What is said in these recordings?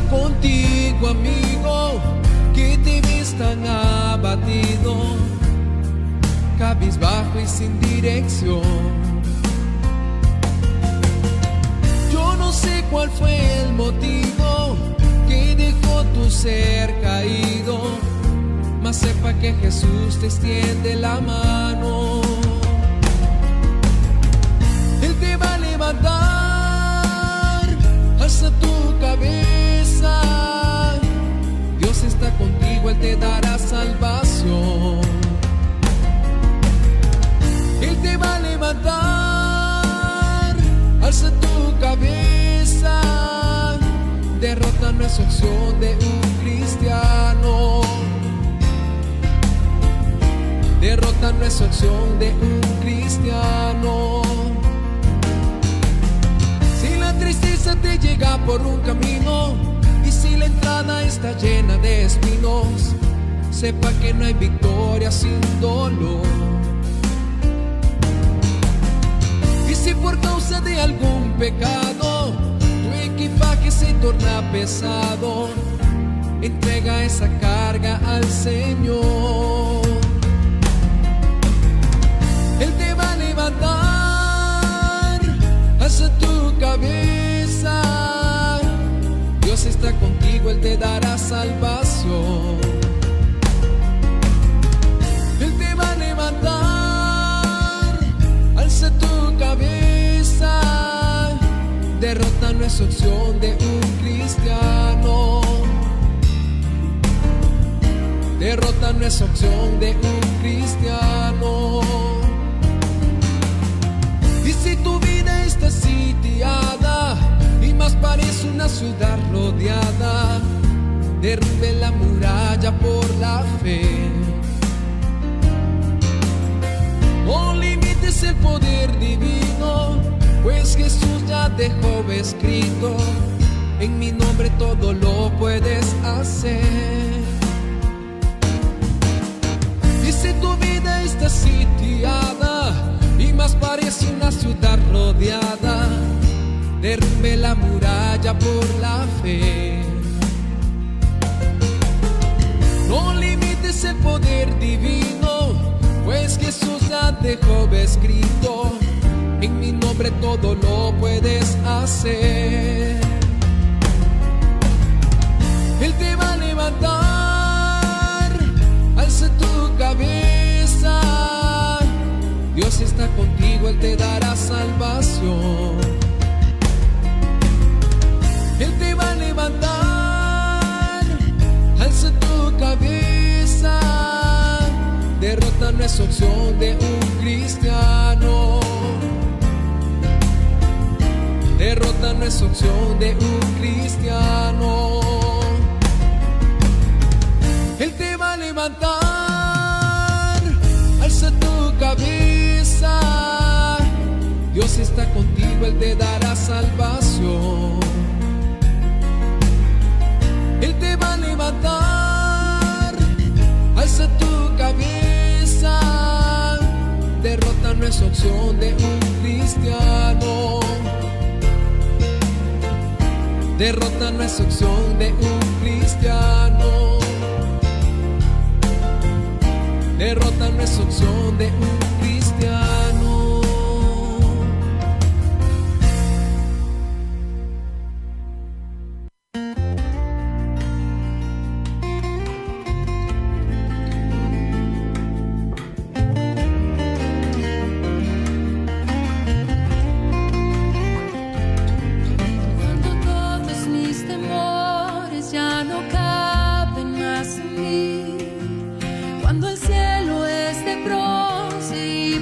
contigo, amigo, que te ves tan abatido, cabizbajo y sin dirección. Yo no sé cuál fue el motivo que dejó tu ser caído, mas sepa que Jesús te extiende la mano. Él te va a levantar, alza tu cabeza. Dios está contigo, Él te dará salvación. Él te va a levantar, alza tu cabeza. Derrota no es opción de un cristiano. Derrota no es opción de un cristiano. Si la tristeza te llega por un camino y si la entrada está llena de espinos, sepa que no hay victoria sin dolor. Y si por causa de algún pecado tu equipaje se torna pesado, entrega esa carga al Señor. Él te va a levantar, alza tu cabeza. Dios está contigo, Él te dará salvación. Él te va a levantar, alza tu cabeza. Derrota no es opción de un cristiano. Derrota no es opción de un cristiano. Y si tu vida está sitiada y más parece una ciudad rodeada, derrumbe la muralla por la fe. No limites el poder divino, pues Jesús ya dejó escrito: en mi nombre todo lo puedes hacer. Y si tu vida está sitiada y más parece una ciudad rodeada, derrumbe la muralla por la fe. No limites el poder divino, pues Jesús ya dejó escrito: en mi nombre todo lo puedes hacer. Él te va a levantar, alza tu cabeza. Dios está contigo, Él te dará salvación. Él te va a levantar, alza tu cabeza. Derrota no es opción de un cristiano. Derrota no es opción de un cristiano. Él te va a levantar, alza tu cabeza. Dios está contigo, Él te dará salvación. Él te va a levantar, alza tu cabeza. Derrota no es opción de un cristiano. Derrota no es opción de un cristiano. Derrota no es opción de un cristiano. Cuando el cielo es de bronce y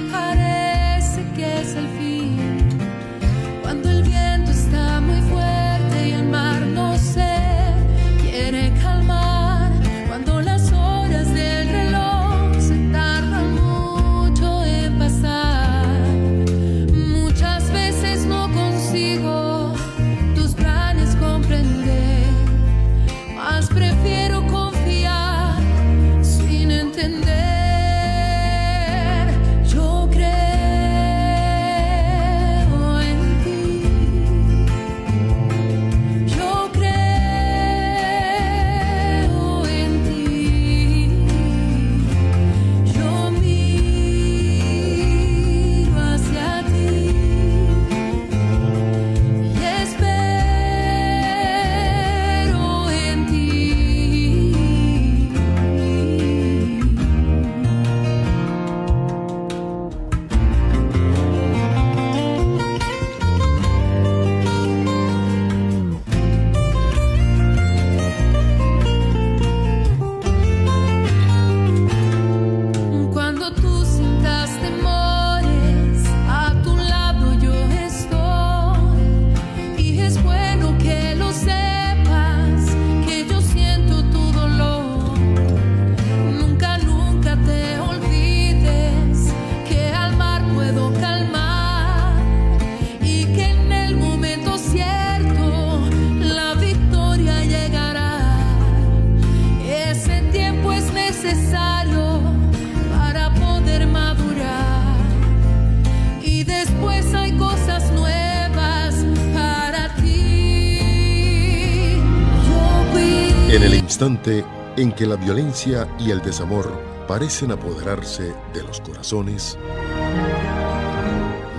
En el instante en que la violencia y el desamor parecen apoderarse de los corazones,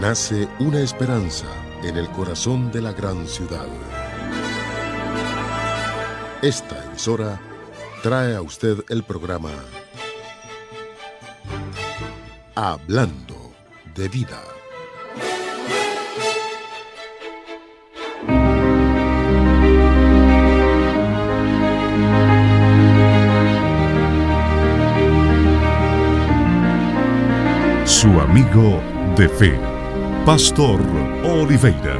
nace una esperanza en el corazón de la gran ciudad. Esta emisora trae a usted el programa Hablando de Vida. Su amigo de fe, Pastor Oliveira.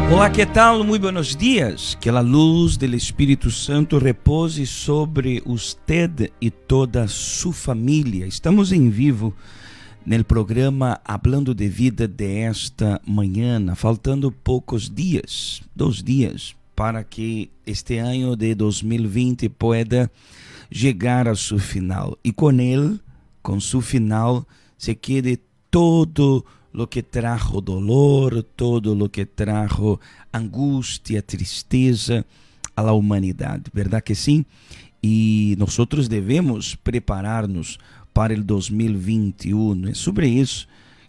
Olá, que tal? Muy buenos días. Que a luz do Espírito Santo repose sobre usted e toda sua família. Estamos em vivo no programa Hablando de Vida de esta manhã, faltando poucos dias, 2 dias, para que este ano de 2020 pueda chegar a seu final. E com ele, com seu final, se quede todo lo que trajo dolor, todo lo que trajo angústia, tristeza a la humanidade, verdade que sim? E nós devemos preparar-nos para o 2021. É sobre isso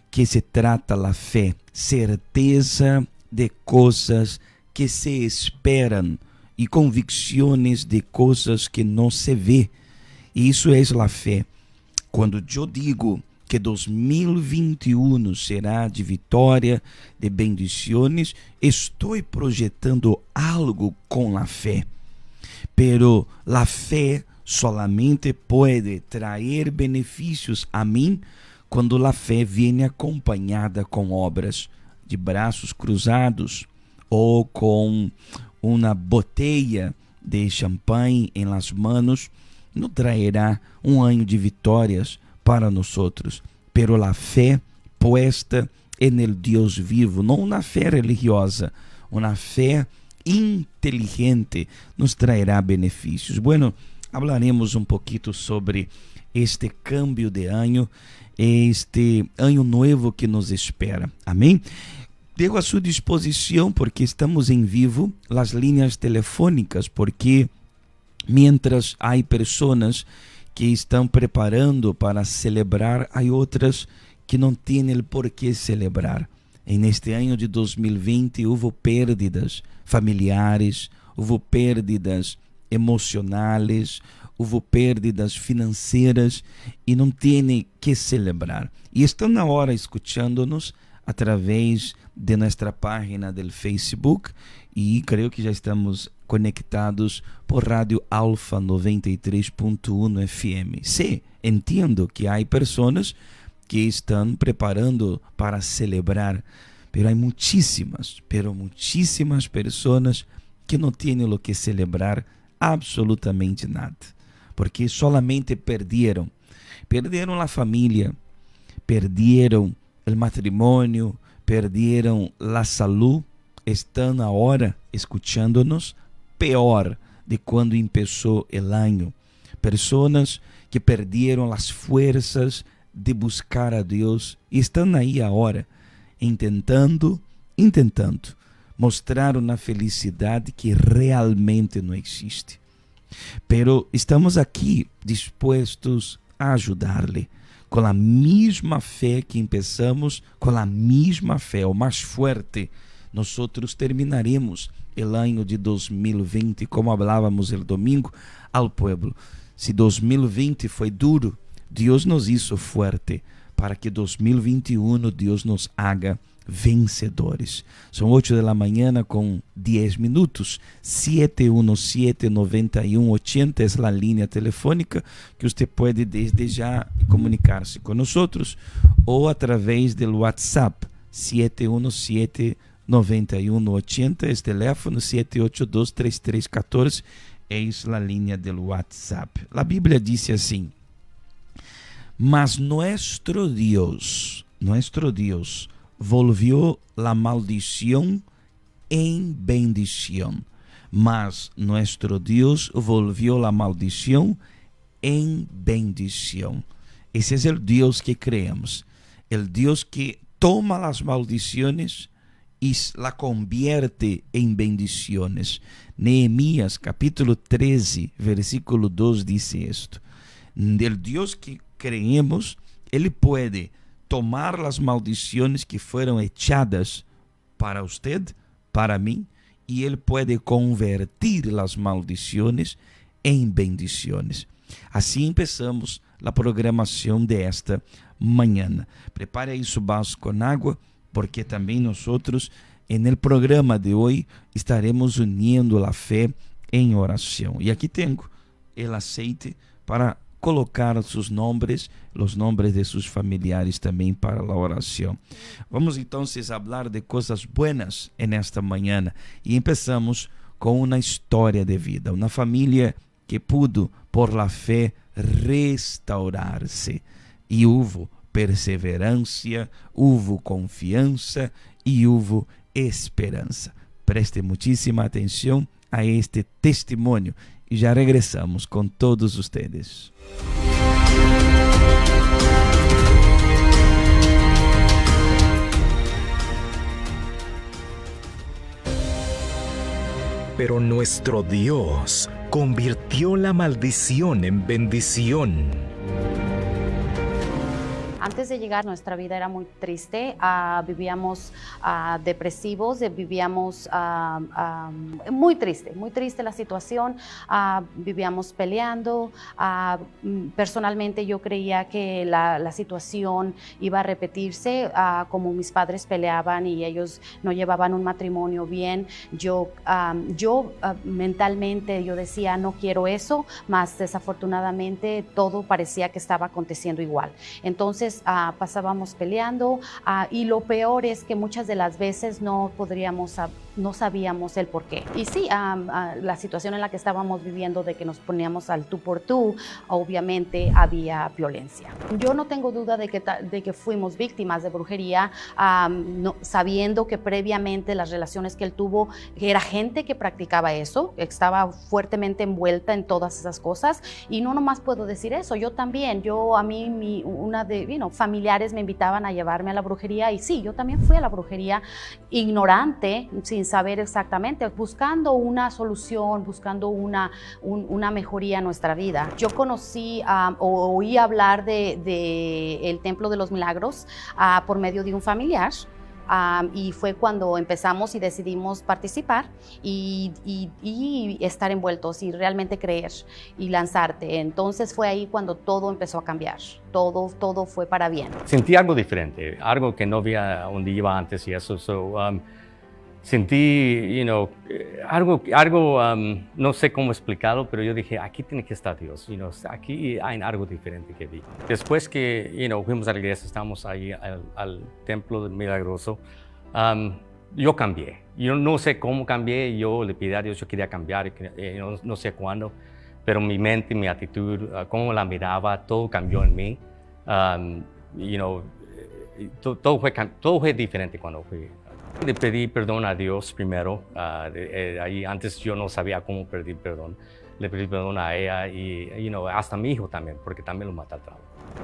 que se trata a fé, certeza de coisas que se esperam e convicções de coisas que não se vê. E isso é a fé. Quando eu digo que 2021 será de vitória, de bendições, estou projetando algo com a fé. Pero a fé solamente pode trazer benefícios a mim quando a fé vem acompanhada com obras, de braços cruzados ou com uma botella de champanhe em las manos. Não trairá um ano de vitórias para nós outros, pero a fé puesta en el Deus vivo, não uma fé religiosa, uma fé inteligente nos trairá benefícios. Bueno, hablaremos um pouquinho sobre este cambio de ano, este ano novo que nos espera. Amém? Dejo a sua disposição, porque estamos em vivo, as linhas telefônicas, porque mientras há pessoas que estão preparando para celebrar, há outras que não têm o porquê celebrar. E neste ano de 2020 houve pérdidas familiares, houve pérdidas emocionais, houve pérdidas financeiras e não têm que celebrar. E estão na hora escutando-nos através de nossa página do Facebook, e creio que já estamos conectados por Rádio Alfa 93.1 FM. Sí, entendo que há pessoas que estão preparando para celebrar, pero há muitíssimas pessoas que não têm o que celebrar absolutamente nada, porque solamente perderam a família, perderam o matrimônio, perderam a saúde, estão agora escutando-nos pior de quando começou o ano. Pessoas que perderam as forças de buscar a Deus e estão aí agora tentando mostrar uma felicidade que realmente não existe. Pero estamos aqui dispostos a ajudar-lhe com a mesma fé que começamos, com a mesma fé, o mais forte. Nós terminaremos o ano de 2020, como falávamos el domingo ao pueblo. Se 2020 foi duro, Deus nos hizo fuerte para que 2021 Deus nos haga vencedores. São 8 da manhã com 10 minutos. 717-9180 é a linha telefônica que você pode desde já comunicar-se com nós ou através do WhatsApp 717-9180, esse telefone 782-3314 é a linha do WhatsApp. A Bíblia diz assim: mas nuestro Dios volvió la maldición en bendición. Mas nuestro Dios volvió la maldición en bendición. Ese es el Dios que creemos. El Dios que toma las maldiciones y la convierte en bendiciones. Nehemías capítulo 13, versículo 2 dice esto. Del Dios que creemos, Él puede tomar las maldiciones que fueron echadas para usted, para mí, y Él puede convertir las maldiciones en bendiciones. Así empezamos la programación de esta mañana. Prepare aí su vaso con agua, porque también nosotros en el programa de hoy estaremos uniendo la fe en oración. Y aquí tengo el aceite para colocar sus nombres, los nombres de sus familiares también para la oración. Vamos entonces a hablar de cosas buenas en esta mañana y empezamos con una historia de vida, una familia que pudo por la fe restaurarse y hubo perseverancia, hubo confianza y hubo esperanza. Preste muchísima atención a este testimonio y ya regresamos con todos ustedes. Pero nuestro Dios convirtió la maldición en bendición. Antes de llegar, nuestra vida era muy triste, vivíamos depresivos, vivíamos muy triste la situación, vivíamos peleando. Personalmente yo creía que la situación iba a repetirse, como mis padres peleaban y ellos no llevaban un matrimonio bien. Yo mentalmente yo decía, no quiero eso, mas desafortunadamente todo parecía que estaba aconteciendo igual. Entonces pasábamos peleando y lo peor es que muchas de las veces no sabíamos el por qué. Y sí, la situación en la que estábamos viviendo de que nos poníamos al tú por tú, obviamente había violencia. Yo no tengo duda de que fuimos víctimas de brujería, sabiendo que previamente las relaciones que él tuvo, que era gente que practicaba eso, estaba fuertemente envuelta en todas esas cosas. Y no nomás puedo decir eso, yo también, familiares me invitaban a llevarme a la brujería y sí, yo también fui a la brujería ignorante, sin saber exactamente, buscando una solución, buscando una mejoría en nuestra vida. Yo conocí o oí hablar de el Templo de los Milagros por medio de un familiar. Y fue cuando empezamos y decidimos participar y estar envueltos y realmente creer y lanzarte. Entonces fue ahí cuando todo empezó a cambiar, todo fue para bien. Sentí algo diferente, algo que no había donde iba antes y eso. Sentí, algo, no sé cómo explicarlo, pero yo dije, aquí tiene que estar Dios, aquí hay algo diferente que vi. Después que, fuimos a la iglesia, estábamos ahí al Templo Milagroso, yo cambié. Yo no sé cómo cambié, yo le pedí a Dios, yo quería cambiar, no sé cuándo, pero mi mente, mi actitud, cómo la miraba, todo cambió en mí. Todo fue diferente cuando fui. Le pedí perdón a Dios primero, ahí antes yo no sabía cómo pedir perdón. Le pedí perdón a ella y hasta a mi hijo también, porque también lo maltrataron.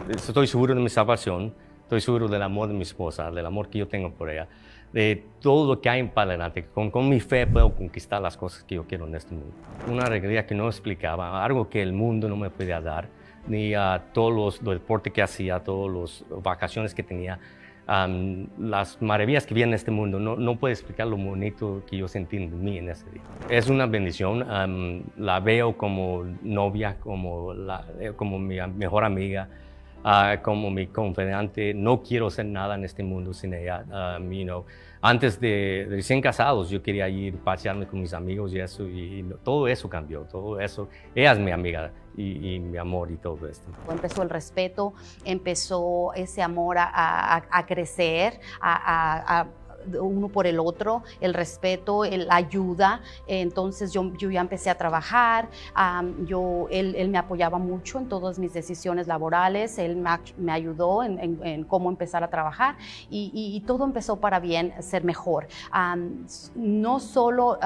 Estoy seguro de mi salvación, estoy seguro del amor de mi esposa, del amor que yo tengo por ella, de todo lo que hay para adelante. Con mi fe puedo conquistar las cosas que yo quiero en este mundo. Una alegría que no explicaba, algo que el mundo no me podía dar, ni todos los deportes que hacía, todas las vacaciones que tenía. Las maravillas que vi en este mundo, no puedo explicar lo bonito que yo sentí en mí en ese día. Es una bendición, la veo como novia, como mi mejor amiga, como mi confidente. No quiero hacer nada en este mundo sin ella. Antes de recién casados, yo quería ir a pasearme con mis amigos y eso, y todo eso cambió, todo eso. Ella es mi amiga y mi amor y todo esto. Empezó el respeto, empezó ese amor a crecer, uno por el otro, el respeto, la ayuda. Entonces yo ya empecé a trabajar, él me apoyaba mucho en todas mis decisiones laborales, él me ayudó en cómo empezar a trabajar y todo empezó para bien, ser mejor. No solo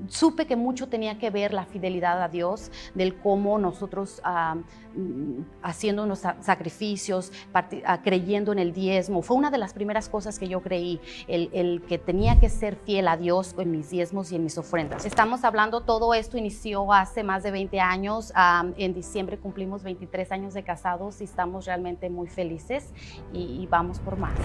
supe que mucho tenía que ver la fidelidad a Dios, del cómo nosotros haciendo unos sacrificios, creyendo en el diezmo. Fue una de las primeras cosas que yo creí, el que tenía que ser fiel a Dios en mis diezmos y en mis ofrendas. Estamos hablando, todo esto inició hace más de 20 años. En diciembre cumplimos 23 años de casados y estamos realmente muy felices y vamos por más.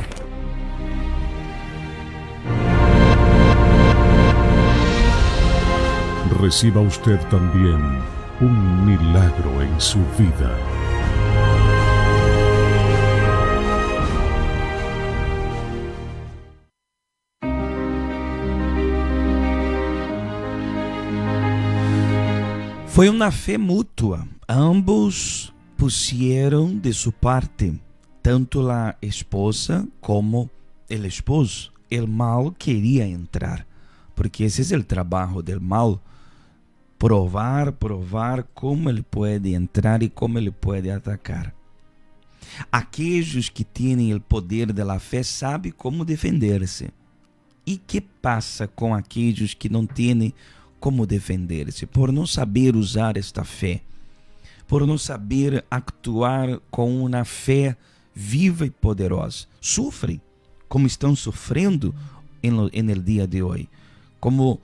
Reciba usted también un milagro en su vida. Foi uma fé mútua. Ambos pusieron de su parte, tanto la esposa como el esposo. El mal quería entrar, porque ese es el trabajo del mal. Provar como ele pode entrar e como ele pode atacar. Aqueles que têm o poder da fé sabem como defender-se. E que passa com aqueles que não têm como defender-se? Por não saber usar esta fé, por não saber actuar com uma fé viva e poderosa. Sofrem, como estão sofrendo no dia de hoje. Como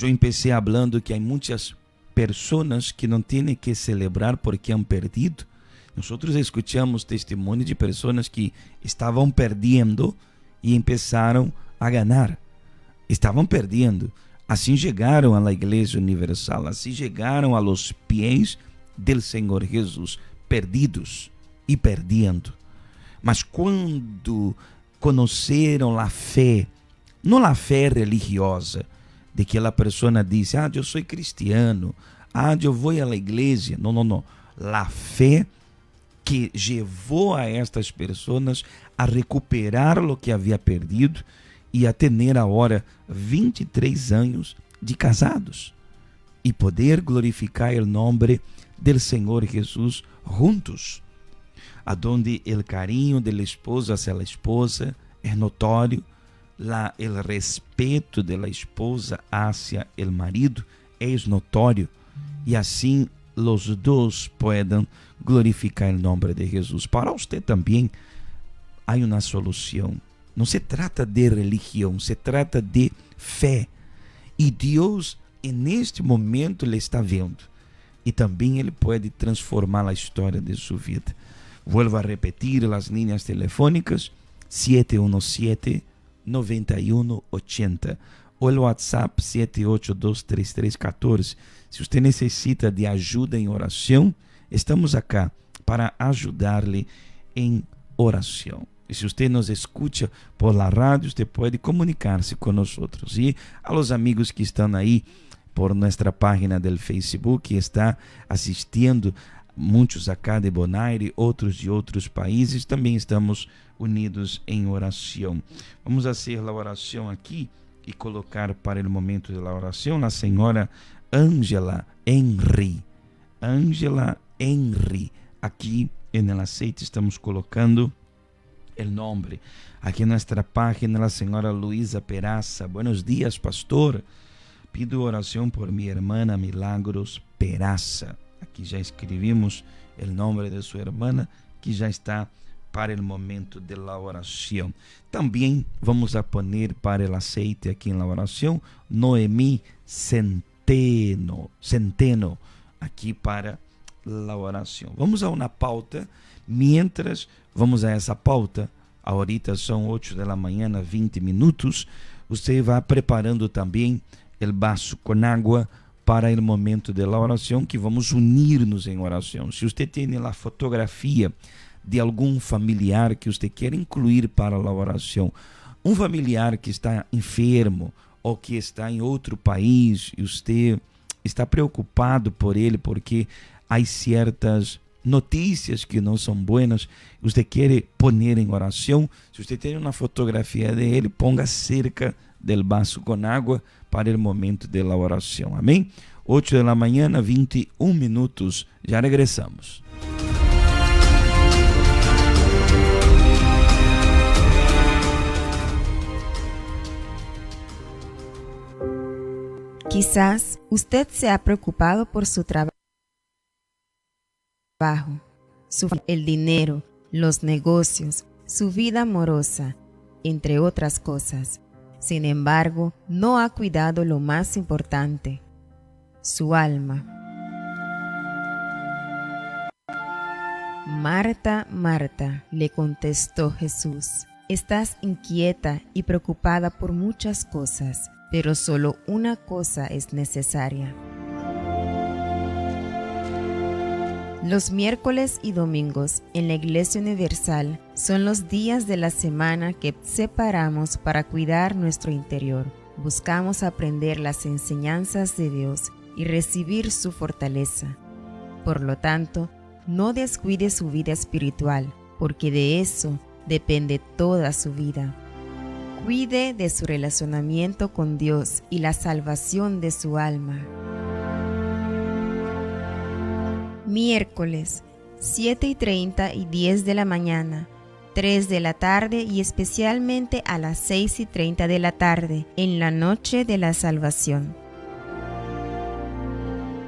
eu empecé hablando que há muitas pessoas que não têm que celebrar porque han perdido. Nós escutamos testemunho de pessoas que estavam perdendo e começaram a ganhar. Estavam perdendo. Assim chegaram à Igreja Universal, assim chegaram a los pies del Senhor Jesus, perdidos e perdendo. Mas quando conheceram a fé, não a fé religiosa, de que a pessoa diz, eu sou cristiano, eu vou à igreja. Não. A fé que levou a estas pessoas a recuperar o que havia perdido e a ter agora 23 anos de casados e poder glorificar o nome do Senhor Jesus juntos, aonde o carinho do esposo hacia a esposa é notório, o respeito da esposa hacia o marido é notório, e assim os dois podem glorificar o nome de Jesus. Para você também há uma solução. Não se trata de religião, se trata de fé. E Deus, neste momento, lhe está vendo. E também Ele pode transformar a história de sua vida. Vuelvo a repetir as linhas telefônicas 717-9180 ou o WhatsApp 7823314. Se você necessita de ajuda em oração, estamos acá para ajudar-lhe em oração. E se você nos escuta por la rádio, você pode comunicar-se com nós. E a los amigos que estão aí por nossa página do Facebook, está assistindo, muitos acá de Bonaire, outros de outros países, também estamos unidos em oração. Vamos fazer a oração aqui e colocar para o momento da oração a senhora Ângela Henry. Ângela Henry. Aqui no aceite estamos colocando o nome. Aqui em nossa página, a senhora Luisa Peraza. Buenos dias, pastor. Pido oração por minha irmã Milagros Peraza. Aqui já escrevimos o nome de sua irmã, que já está para o momento da oração. Também vamos a poner para o aceite aqui na oração Noemi Centeno, aqui para a oração. Vamos a uma pauta. Mientras vamos a essa pauta, ahorita são 8 da manhã, 20 minutos, você vai preparando também o vaso com água para o momento da oração, que vamos unir-nos em oração. Se você tem a fotografia de algum familiar que você quer incluir para a oração, um familiar que está enfermo ou que está em outro país e você está preocupado por ele porque há certas notícias que não são boas, você quer pôr em oração, se você tem uma fotografia dele, ponga cerca do vaso com água para o momento da oração. Amém? 8 da manhã, 21 minutos. Já regressamos. Quizás usted se ha preocupado por su trabajo, el dinero, los negocios, su vida amorosa, entre otras cosas. Sin embargo, no ha cuidado lo más importante, su alma. Marta, Marta, le contestó Jesús, estás inquieta y preocupada por muchas cosas, pero solo una cosa es necesaria. Los miércoles y domingos en la Iglesia Universal son los días de la semana que separamos para cuidar nuestro interior. Buscamos aprender las enseñanzas de Dios y recibir su fortaleza. Por lo tanto, no descuide su vida espiritual, porque de eso depende toda su vida. Cuide de su relacionamiento con Dios y la salvación de su alma. Miércoles, 7:30 y 10 de la mañana, 3 de la tarde y especialmente a las 6:30 de la tarde, en la noche de la salvación.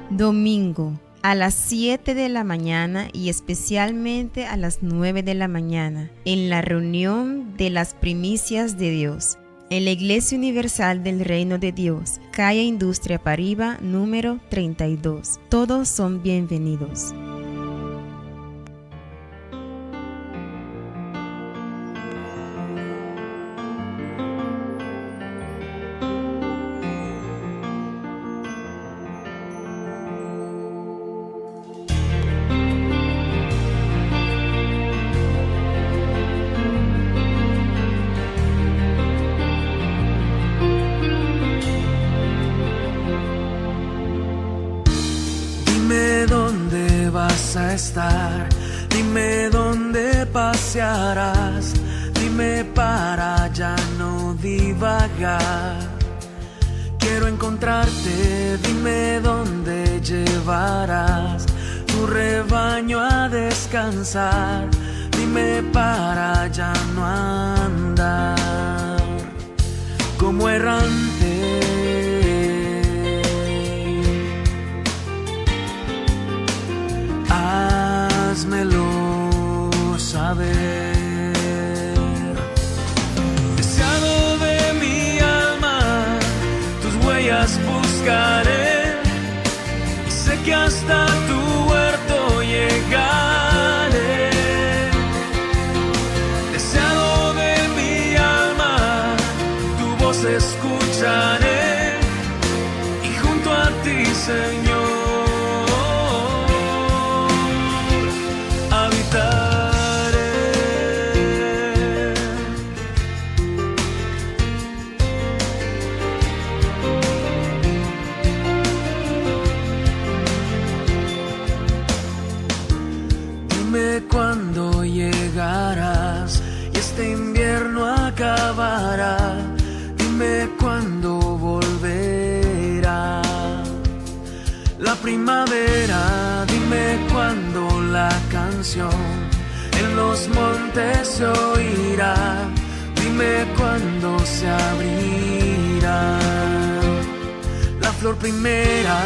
Domingo, a las 7 de la mañana y especialmente a las 9 de la mañana, en la reunión de las primicias de Dios, en la Iglesia Universal del Reino de Dios, calle Industria Pariba, número 32. Todos son bienvenidos. Dime dónde vas a estar, dime dónde pasearás, dime para ya no divagar. Quiero encontrarte, dime dónde llevarás tu rebaño a descansar, dime para ya no andar como errante. Házmelo saber. Deseado de mi alma, tus huellas buscaré. Sé que hasta tu huerto llegaré. Deseado de mi alma, tu voz escucharé. Y junto a ti, Señor, cuando llegarás y este invierno acabará. Dime cuándo volverá la primavera. Dime cuándo la canción en los montes se oirá. Dime cuándo se abrirá la flor primera.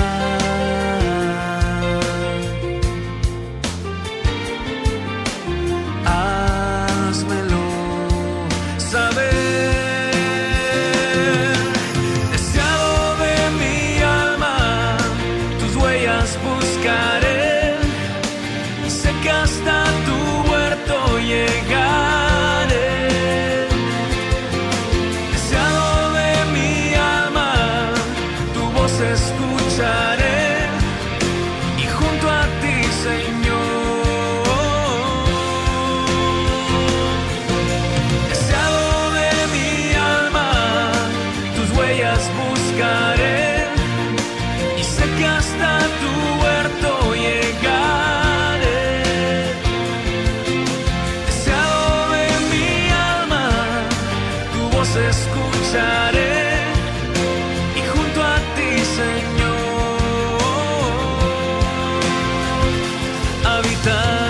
Házmelo saber. Deseado de mi alma, tus huellas buscaré. Sé que hasta tu huerto llegaré. Deseado de mi alma, tu voz escucharé. Y junto a ti, Señor, buscaré, y sé que hasta tu huerto llegaré. Deseado de mi alma, tu voz escucharé, y junto a ti, Señor, habitaré.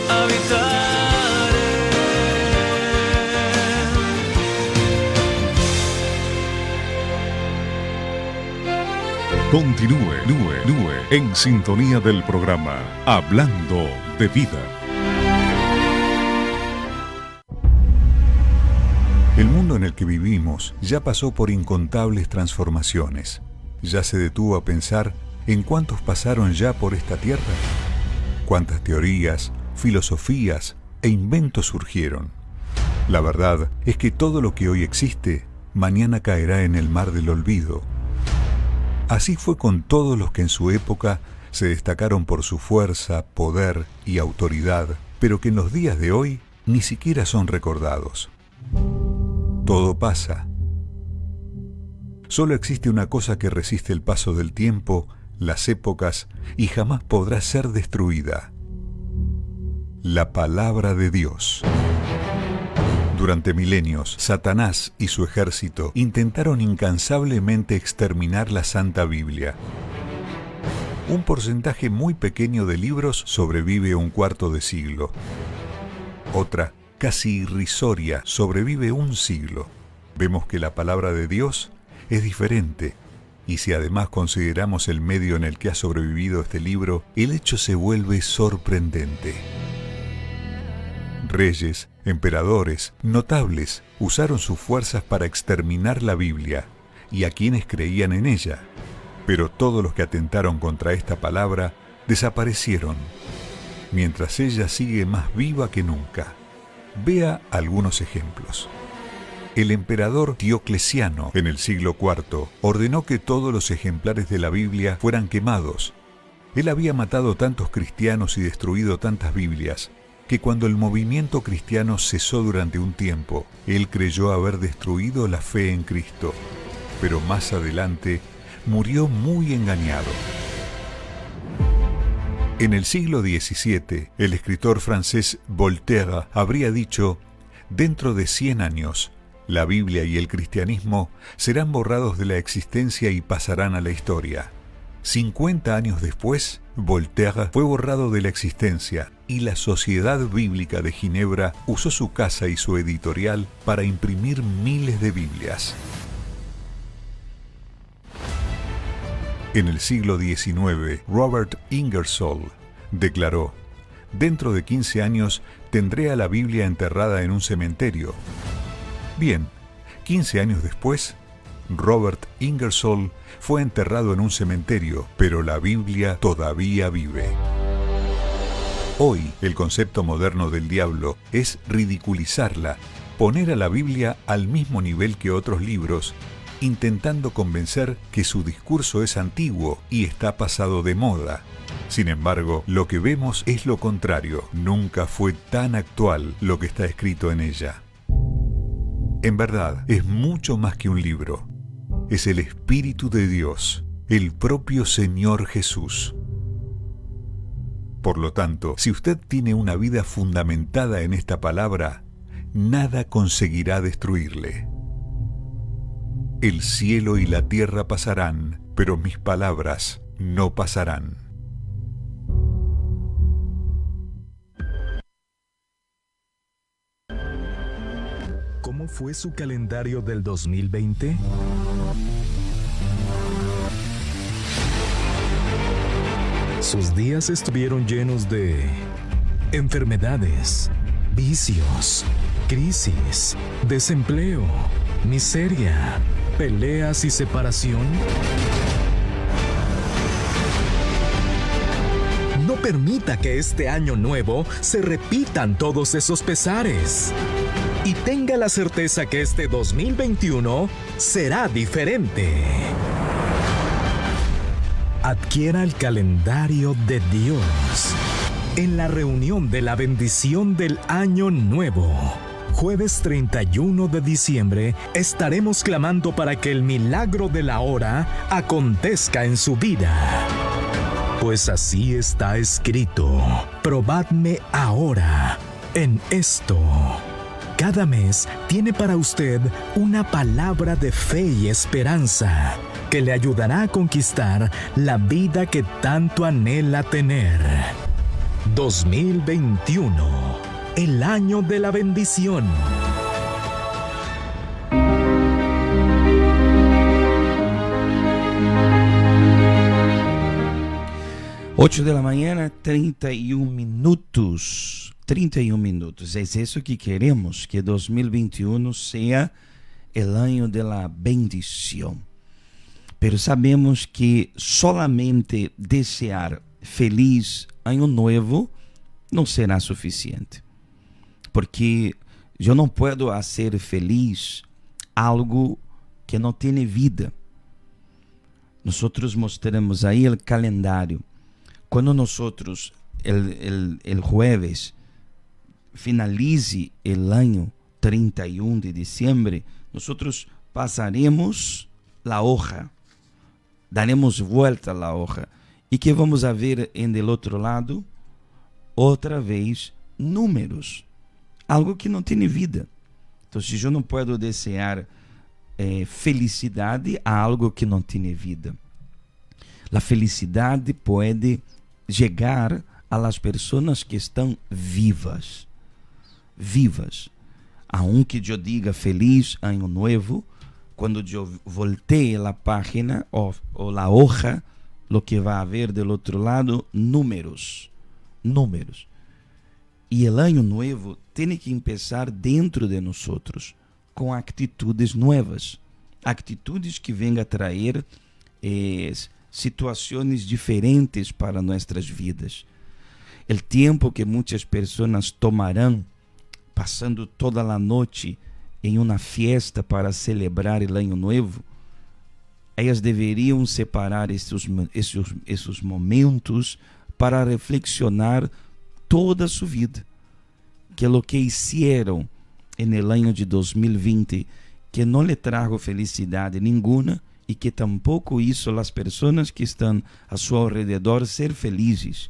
Habitaré. Continúe en sintonía del programa Hablando de Vida. El mundo en el que vivimos ya pasó por incontables transformaciones. ¿Ya se detuvo a pensar en cuántos pasaron ya por esta tierra? ¿Cuántas teorías, filosofías e inventos surgieron? La verdad es que todo lo que hoy existe, mañana caerá en el mar del olvido. Así fue con todos los que en su época se destacaron por su fuerza, poder y autoridad, pero que en los días de hoy ni siquiera son recordados. Todo pasa. Solo existe una cosa que resiste el paso del tiempo, las épocas, y jamás podrá ser destruida: la palabra de Dios. Durante milenios, Satanás y su ejército intentaron incansablemente exterminar la Santa Biblia. Un porcentaje muy pequeño de libros sobrevive un cuarto de siglo. Otra, casi irrisoria, sobrevive un siglo. Vemos que la palabra de Dios es diferente, y si además consideramos el medio en el que ha sobrevivido este libro, el hecho se vuelve sorprendente. Reyes, emperadores, notables usaron sus fuerzas para exterminar la Biblia y a quienes creían en ella, pero todos los que atentaron contra esta palabra desaparecieron, mientras ella sigue más viva que nunca. Vea algunos ejemplos. El emperador Diocleciano, en el siglo IV, ordenó que todos los ejemplares de la Biblia fueran quemados. Él había matado tantos cristianos y destruido tantas Biblias, que cuando el movimiento cristiano cesó durante un tiempo, él creyó haber destruido la fe en Cristo, pero más adelante murió muy engañado. En el siglo XVII, el escritor francés Voltaire habría dicho: dentro de 100 años, la Biblia y el cristianismo serán borrados de la existencia y pasarán a la historia. 50 años después, Voltaire fue borrado de la existencia y la Sociedad Bíblica de Ginebra usó su casa y su editorial para imprimir miles de Biblias. En el siglo XIX, Robert Ingersoll declaró: dentro de 15 años tendré a la Biblia enterrada en un cementerio. Bien, 15 años después, Robert Ingersoll fue enterrado en un cementerio, pero la Biblia todavía vive. Hoy, el concepto moderno del diablo es ridiculizarla, poner a la Biblia al mismo nivel que otros libros, intentando convencer que su discurso es antiguo y está pasado de moda. Sin embargo, lo que vemos es lo contrario. Nunca fue tan actual lo que está escrito en ella. En verdad, es mucho más que un libro. Es el Espíritu de Dios, el propio Señor Jesús. Por lo tanto, si usted tiene una vida fundamentada en esta palabra, nada conseguirá destruirle. El cielo y la tierra pasarán, pero mis palabras no pasarán. ¿Cómo fue su calendario del 2020? Sus días estuvieron llenos de enfermedades, vicios, crisis, desempleo, miseria, peleas y separación. No permita que este año nuevo se repitan todos esos pesares. Y tenga la certeza que este 2021 será diferente. Adquiera el calendario de Dios en la reunión de la bendición del Año Nuevo. Jueves 31 de diciembre estaremos clamando para que el milagro de la hora acontezca en su vida. Pues así está escrito: probadme ahora en esto. Cada mes tiene para usted una palabra de fe y esperanza que le ayudará a conquistar la vida que tanto anhela tener. 2021, el año de la bendición. 8 de la mañana, 31 minutos. 31 minutos. Es eso que queremos, que 2021 sea el año de la bendición. Pero sabemos que solamente desear feliz año nuevo no será suficiente. Porque yo no puedo hacer feliz algo que no tiene vida. Nosotros mostramos ahí el calendario. Cuando nosotros el jueves finalize el año 31 de diciembre, nosotros pasaremos la hoja, daremos vuelta a la hoja. ¿Y qué vamos a ver en el otro lado? Otra vez números, algo que no tiene vida. Entonces yo no puedo desear felicidad a algo que no tiene vida. La felicidad puede llegar a las personas que están vivas. Vivas. Aunque yo diga feliz año nuevo, cuando yo voltee la página o la hoja, lo que va a haber del otro lado, números. Números. Y el año nuevo tiene que empezar dentro de nosotros, con atitudes nuevas. Atitudes que vengan a traer situaciones diferentes para nuestras vidas. El tiempo que muchas personas tomarán passando toda a noite em uma fiesta para celebrar o Ano Novo, elas deveriam separar esses momentos para reflexionar toda a sua vida, que lo que hicieron en el año de 2020 que não lhe trajo felicidade nenhuma e que tampoco hizo as pessoas que estão a seu alrededor ser felizes.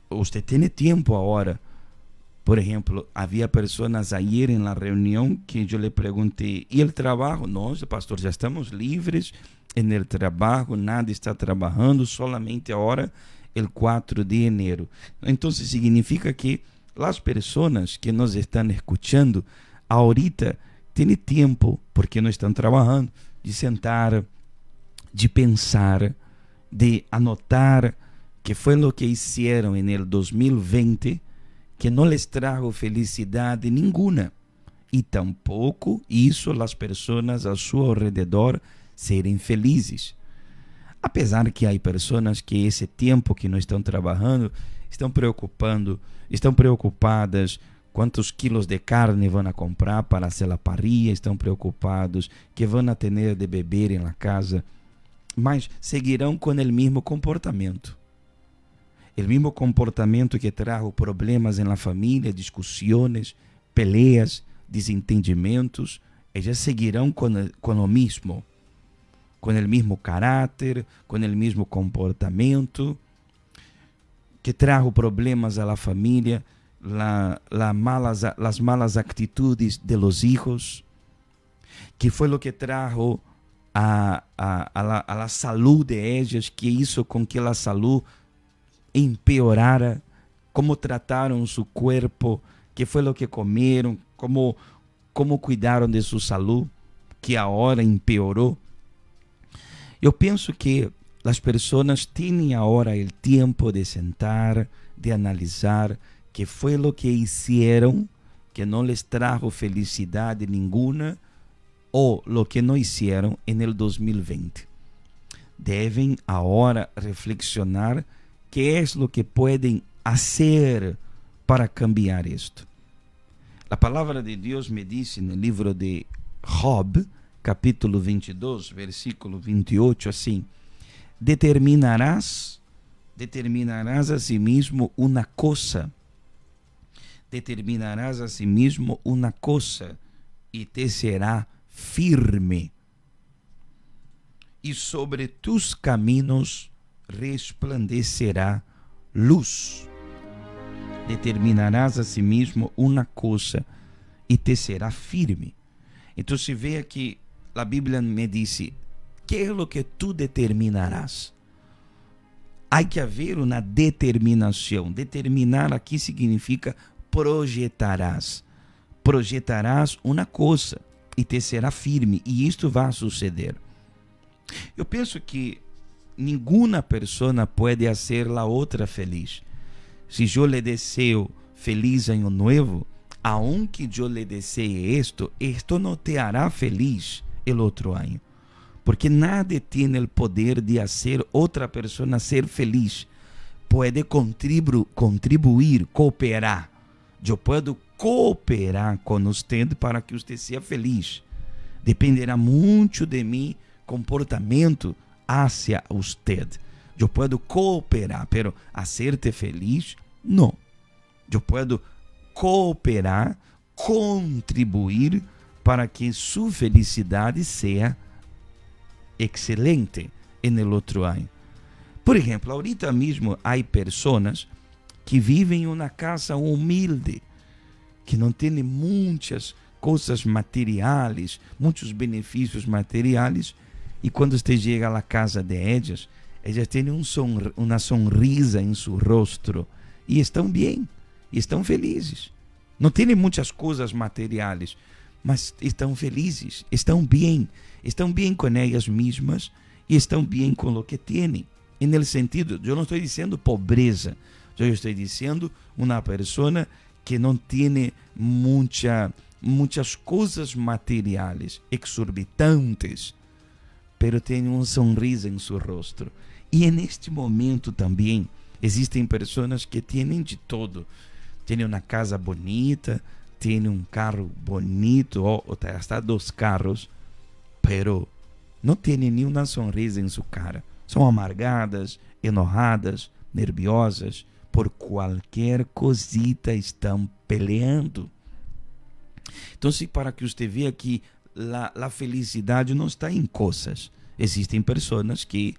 Usted tem tempo agora. Por ejemplo, había personas ayer en la reunión que yo le pregunté, ¿y el trabajo? No, pastor, ya estamos libres en el trabajo, nada está trabajando, solamente ahora el 4 de enero. Entonces significa que las personas que nos están escuchando ahorita tienen tiempo, porque no están trabajando, de sentar, de pensar, de anotar qué fue lo que hicieron en el 2020 que não les trajo felicidade nenhuma e tampouco hizo las personas a seu alrededor serem felizes. Apesar que há pessoas que esse tempo que não estão trabalhando estão preocupadas quantos quilos de carne vão a comprar para hacer a parrilla, estão preocupados que vão a ter de beber em la casa, mas seguirão com o mesmo comportamento. O mesmo comportamento que trajo problemas na família, discussões, peleas, desentendimentos, elas seguirão com o mesmo caráter, com o mesmo comportamento, que trajo problemas a la família, las malas actitudes de los hijos, que foi o que trajo a la salud de ellas, que hizo com que a salud empeorara, como trataram seu corpo, que foi o que comeram, como cuidaram de sua saúde, que agora empeorou. Eu penso que as pessoas têm agora o tempo de sentar, de analisar que foi o que hicieron que não les trajo felicidade nenhuma ou o que não hicieron en el 2020. Devem agora reflexionar ¿qué es lo que pueden hacer para cambiar esto? La palabra de Dios me dice en el libro de Job, capítulo 22, versículo 28, así: determinarás a sí mismo una cosa, determinarás a sí mismo una cosa y te será firme, y sobre tus caminos resplandecerá luz. Determinarás a sí mismo una cosa y te será firme. Entonces vea que la Biblia me dice, ¿qué es lo que tú determinarás? Hay que haber una determinación. Determinar aquí significa projetarás. Projetarás una cosa y te será firme, y isto vai suceder. Eu penso que ninguna persona pode hacer la otra feliz. Si yo le deseo feliz año nuevo, aunque yo le desee esto no te hará feliz el otro año. Porque nadie tiene el poder de hacer otra persona ser feliz. Puede contribuir, cooperar. Yo puedo cooperar con usted para que usted sea feliz. Dependerá mucho de mi comportamiento hacia usted. Yo puedo cooperar, pero hacerte feliz, no. Yo puedo cooperar, contribuir para que su felicidad sea excelente en el otro año. Por ejemplo, ahorita mismo hay personas que viven en una casa humilde, que no tienen muchas cosas materiales, muchos beneficios materiales, y cuando usted llega a la casa de ellas tienen una sonrisa en su rostro y están bien, y están felizes. No tienen muchas cosas materiales, mas estão felizes, estão bem com elas mesmas e estão bem com o que têm. En el sentido, eu não estou dizendo pobreza, eu estou dizendo uma pessoa que não tem muitas coisas materiais exorbitantes, pero tem uma sonrisa em seu rosto. E neste momento também existem pessoas que têm de todo. Tem uma casa bonita, tem um carro bonito, ou hasta 2 carros, pero não tem nenhuma sonrisa em sua cara. São amargadas, enojadas, nerviosas, por qualquer cosita estão peleando. Então, para que você veja que a felicidade não está em coisas. Existem pessoas que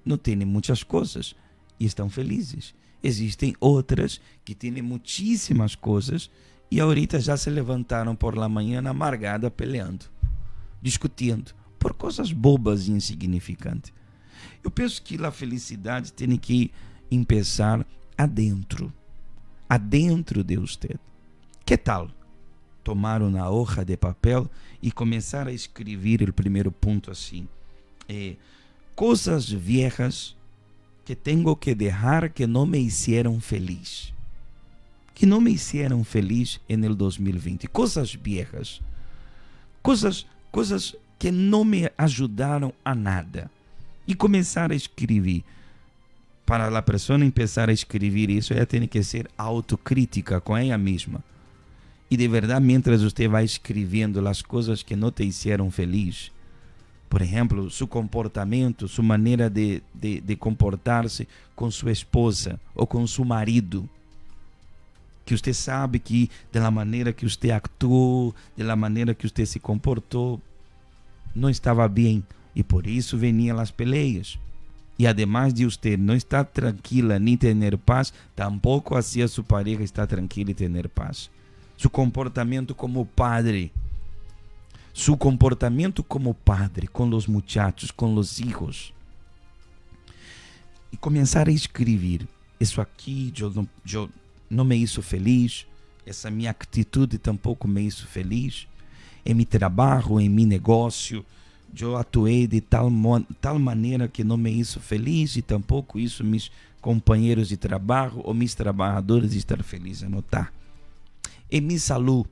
não têm muitas coisas e estão felizes. Existem outras que têm muitíssimas coisas e ahorita já se levantaram por la manhã amargada, peleando, discutindo por coisas bobas e insignificantes. Eu penso que a felicidade tem que começar adentro de você. Que tal tomar uma hoja de papel e começar a escrever o primeiro ponto assim? Coisas viejas que tenho que deixar que não me hicieron feliz. Que não me hicieron feliz en el 2020. Coisas viejas. Coisas que não me ajudaram a nada. E começar a escrever. Para a pessoa começar a escrever isso, ela tem que ser autocrítica com ela mesma. E de verdade, mientras você vai escrevendo as coisas que não te hicieron feliz, por exemplo, seu comportamento, sua maneira de comportar-se com sua esposa ou com seu marido, que você sabe que da maneira que você actuou, da maneira que você se comportou, não estava bem e por isso veniam as peleias. E además de você não estar tranquila nem ter paz, tampouco assim a sua pareja está tranquila e ter paz. Seu comportamento como padre, com os muchachos, com os hijos. E começar a escrever. Isso aqui eu não me hizo feliz. Essa minha atitude tampouco me hizo feliz. Em meu trabalho, em meu negócio, eu atuei de tal maneira que não me hizo feliz e tampouco isso meus companheiros de trabalho ou meus trabalhadores estar felizes a notar. Em minha saúde,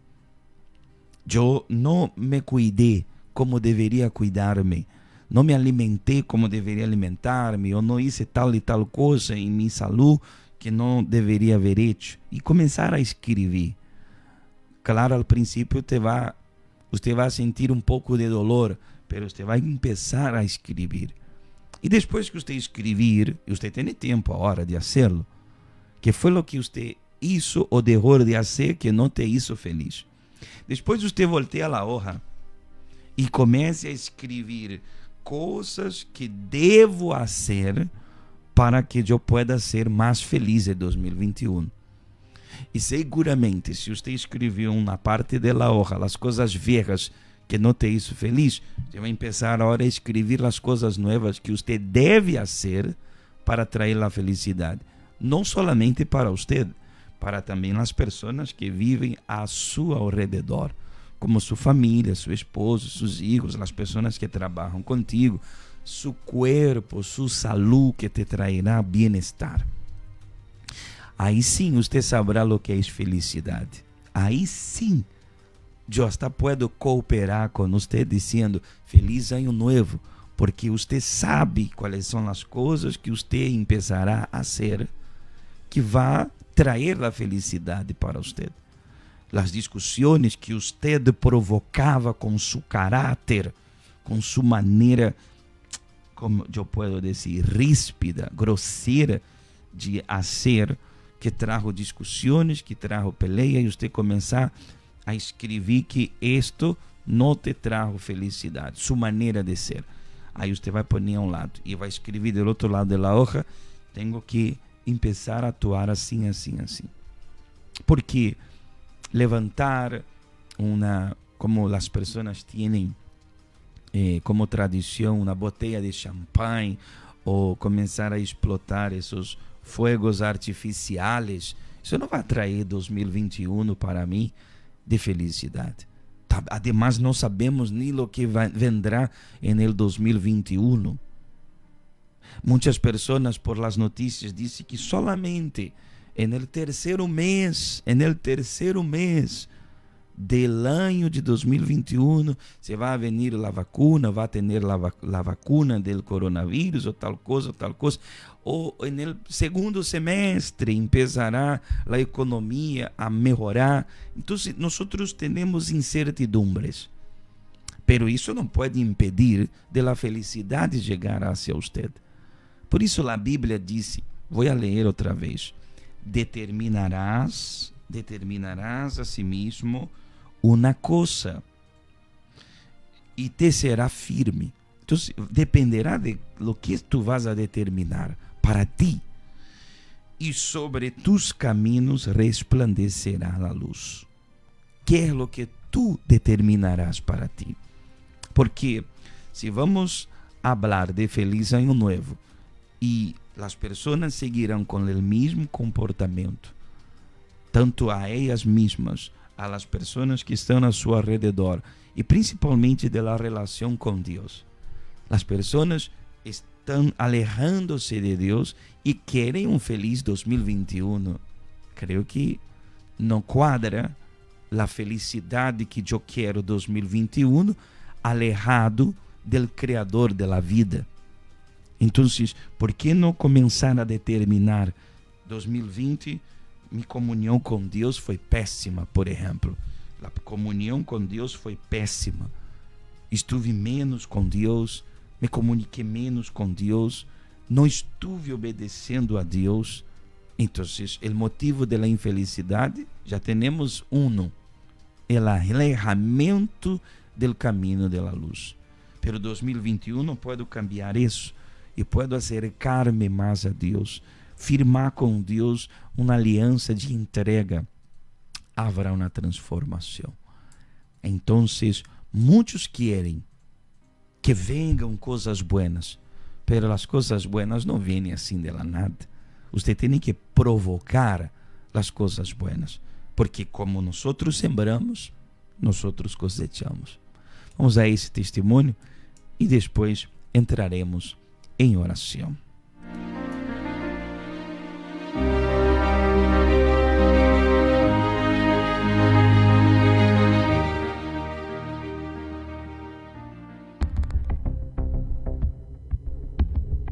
eu não me cuidei como deveria cuidar-me, não me alimentei como deveria alimentar-me, ou não hice tal e tal coisa em minha saúde que não deveria haver hecho. E começar a escrever. Claro, ao princípio você vai sentir um pouco de dolor, mas você vai começar a escrever. E depois que você escrever, você tem tempo agora de fazê-lo. Que foi o que você hizo ou deixou de fazer que não te hizo feliz. Depois você voltea a hoja e comece a escrever coisas que devo fazer para que eu pueda ser mais feliz em 2021. E seguramente, se você escreveu uma parte da hoja, as coisas viejas que não te hizo feliz, você vai começar agora a escrever as coisas novas que você deve fazer para trazer a felicidade. Não solamente para você, para também as pessoas que vivem a seu redor, como sua família, seu esposo, seus filhos, as pessoas que trabalham contigo, su cuerpo, su salud que te traerá bienestar. Aí sim você saberá o que é felicidade. Aí sim, eu hasta puedo cooperar com você dizendo feliz ano novo, porque você sabe quais são as coisas que você empezará a hacer que vai trazer a felicidade para você. As discussões que você provocava com seu caráter, com sua maneira, como eu posso dizer, ríspida, grosseira de fazer, que trajo discussões, que trajo peleia, e você começar a escrever que isto não te trajo felicidade, sua maneira de ser. Aí você vai pôr a um lado e vai escrever do outro lado da hoja, tenho que começar a atuar assim, assim, assim. Porque levantar como as pessoas têm como tradição, uma botella de champanhe, ou começar a explotar esses fuegos artificiais, isso não vai trazer 2021 para mim de felicidade. Además, não sabemos nem o que vendrá em el 2021. Muitas pessoas, por las notícias, dizem que solamente en el terceiro mês del año de 2021 se vai venir a vacuna, vai ter a vacuna del coronavírus, ou tal coisa, ou no segundo semestre empezará a economia a melhorar. Então, nós temos incertidumbres, pero isso não pode impedir de la felicidade chegar hacia você. Por isso a Bíblia disse, vou ler outra vez, determinarás a si mismo uma coisa e te será firme. Então, dependerá de lo que tu vas a determinar para ti, e sobre tus caminos resplandecerá a luz. Que é lo que tu determinarás para ti? Porque se vamos falar de feliz ano novo e as pessoas seguirão com o mesmo comportamento, tanto a elas mesmas, a las pessoas que estão a seu alrededor, e principalmente de la relação com Deus. As pessoas estão alejando-se de Deus e querem um feliz 2021. Creio que não quadra a felicidade que eu quero 2021 alejado do Criador da vida. Então, por que não começar a determinar 2020? Minha comunhão com Deus foi péssima, por exemplo. A comunhão com Deus foi péssima. Estive menos com Deus, me comuniquei menos com Deus, não estive obedecendo a Deus. Então, o motivo da infelicidade, já temos o alejamento do caminho da luz. Pero 2021 posso cambiar isso e posso acercar-me mais a Deus, firmar com Deus uma aliança de entrega. Haverá uma transformação. Então, muitos querem que venham coisas buenas, pero as coisas buenas não vêm assim de la nada. Você tem que provocar as coisas buenas, porque como nós sembramos, nós cosechamos. Vamos a esse testemunho e depois entraremos em oração.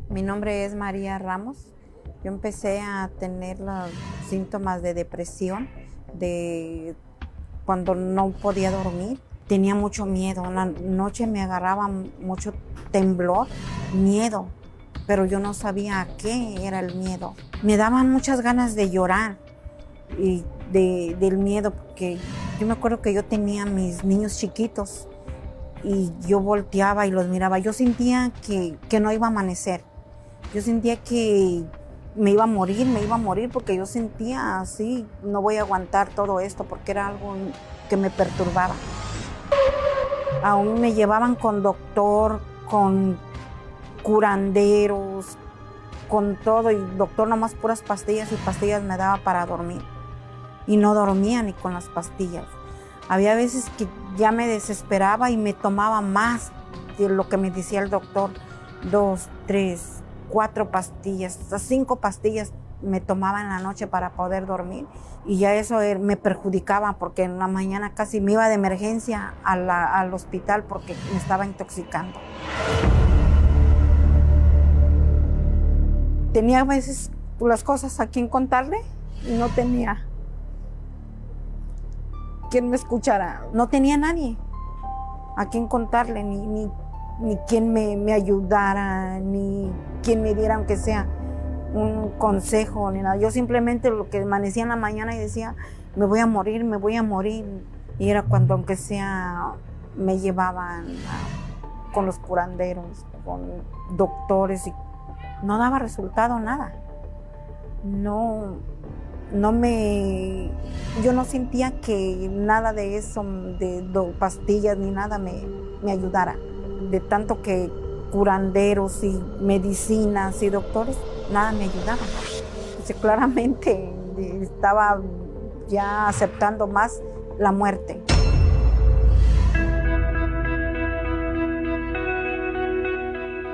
Mi nombre es María Ramos. Yo empecé a tener los síntomas de depresión, de cuando no podía dormir. Tenía mucho miedo. En la noche me agarraba mucho temblor, miedo, pero yo no sabía a qué era el miedo. Me daban muchas ganas de llorar y del miedo, porque yo me acuerdo que yo tenía mis niños chiquitos y yo volteaba y los miraba. Yo sentía que no iba a amanecer. Yo sentía que me iba a morir porque yo sentía así, no voy a aguantar todo esto, porque era algo que me perturbaba. Aún me llevaban con doctor, con curanderos, con todo, y el doctor nomás puras pastillas y pastillas me daba para dormir. Y no dormía ni con las pastillas. Había veces que ya me desesperaba y me tomaba más de lo que me decía el doctor. 2, 3, 4 pastillas, hasta 5 pastillas me tomaba en la noche para poder dormir, y ya eso me perjudicaba porque en la mañana casi me iba de emergencia al hospital porque me estaba intoxicando. Tenía a veces las cosas a quien contarle y no tenía quien me escuchara, no tenía nadie a quien contarle, ni quien me ayudara, ni quien me diera aunque sea un consejo, ni nada. Yo simplemente lo que amanecía en la mañana y decía, me voy a morir, y era cuando aunque sea me llevaban con los curanderos, con doctores, y no daba resultado nada. Yo no sentía que nada de eso, de pastillas ni nada me ayudara. De tanto que curanderos y medicinas y doctores, nada me ayudaba. Entonces, claramente estaba ya aceptando más la muerte.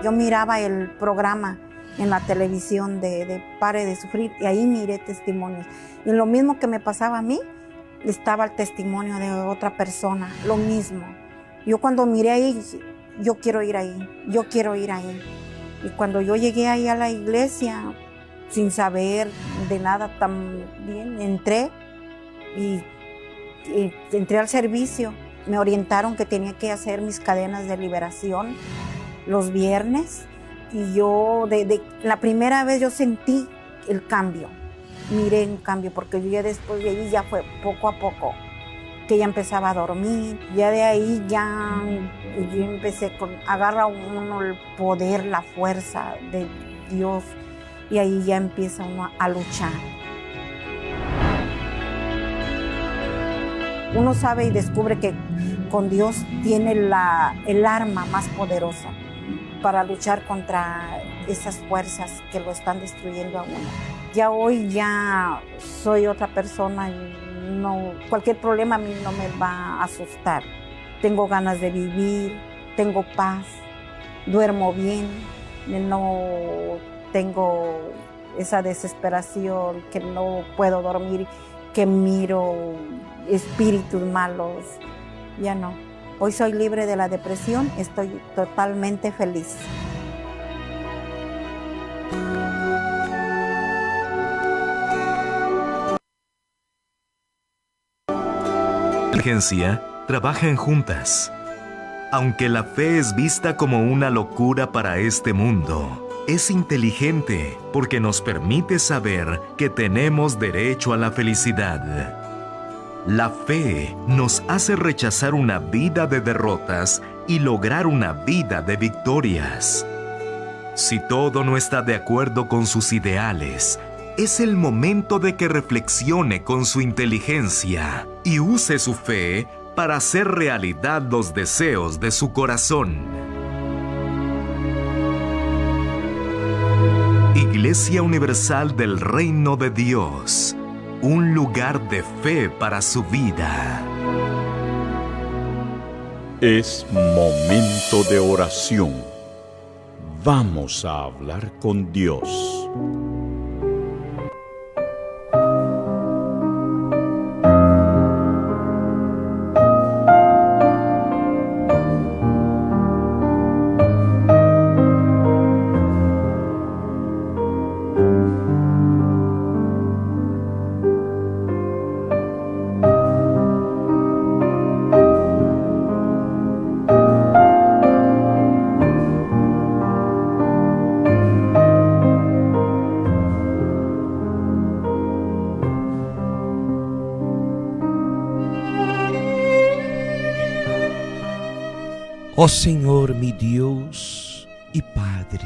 Yo miraba el programa en la televisión de Pare de Sufrir, y ahí miré testimonios. Y lo mismo que me pasaba a mí, estaba el testimonio de otra persona, lo mismo. Yo cuando miré ahí, dije, yo quiero ir ahí. Y cuando yo llegué ahí a la iglesia, sin saber de nada también, entré al servicio. Me orientaron que tenía que hacer mis cadenas de liberación los viernes. Y yo, la primera vez yo sentí el cambio, miré un cambio, porque yo ya después de ahí ya fue poco a poco, que ya empezaba a dormir, ya de ahí ya yo empecé agarra uno el poder, la fuerza de Dios, y ahí ya empieza uno a luchar. Uno sabe y descubre que con Dios tiene el arma más poderosa para luchar contra esas fuerzas que lo están destruyendo a uno. Ya hoy ya soy otra persona y cualquier problema a mí no me va a asustar. Tengo ganas de vivir, tengo paz, duermo bien, no tengo esa desesperación que no puedo dormir, que miro espíritus malos, ya no. Hoy soy libre de la depresión, estoy totalmente feliz. Inteligencia trabajan juntas. Aunque la fe es vista como una locura para este mundo, es inteligente porque nos permite saber que tenemos derecho a la felicidad. La fe nos hace rechazar una vida de derrotas y lograr una vida de victorias. Si todo no está de acuerdo con sus ideales, es el momento de que reflexione con su inteligencia y use su fe para hacer realidad los deseos de su corazón. Iglesia Universal del Reino de Dios. Un lugar de fe para su vida. Es momento de oración. Vamos a hablar con Dios. Oh Señor, mi Dios y Padre,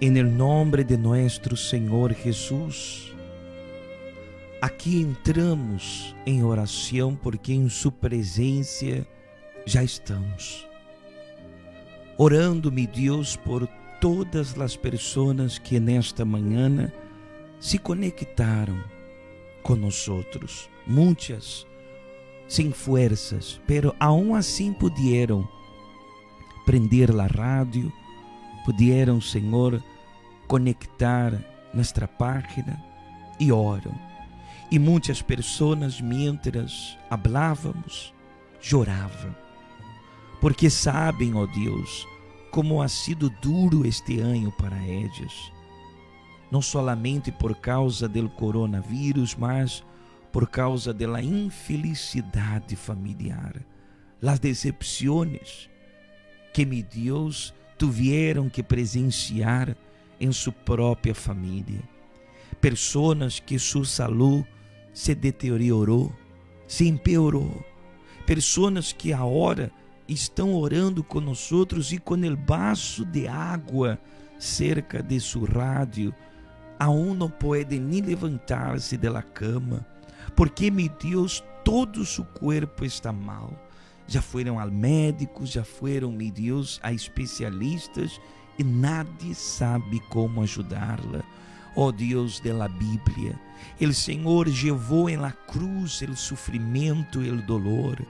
en el nombre de nuestro Señor Jesús, aquí entramos en oración porque en su presencia ya estamos. Orando, mi Dios, por todas las personas que en esta mañana se conectaron con nosotros, muchas sin fuerzas, pero aún assim pudieron prender la radio pudieron, Señor, conectar nuestra página y oran. Y muchas personas, mientras hablábamos, lloravam, porque sabem, ó Deus, como ha sido duro este ano para eles, não solamente por causa do coronavírus, mas por causa da infelicidade familiar, as decepções que, meu Deus, tiveram que presenciar em sua própria família. Pessoas que sua saúde se deteriorou, se empeorou. Pessoas que agora estão orando conosco e com o vaso de água cerca de seu rádio, aún não pode nem levantar-se da cama, porque, meu Deus, todo seu corpo está mal. Já foram ao médico, já foram, meu Deus, a especialistas e nadie sabe como ajudá-la. Ó Deus da Bíblia, o Senhor levou em la cruz o sofrimento e o dolor.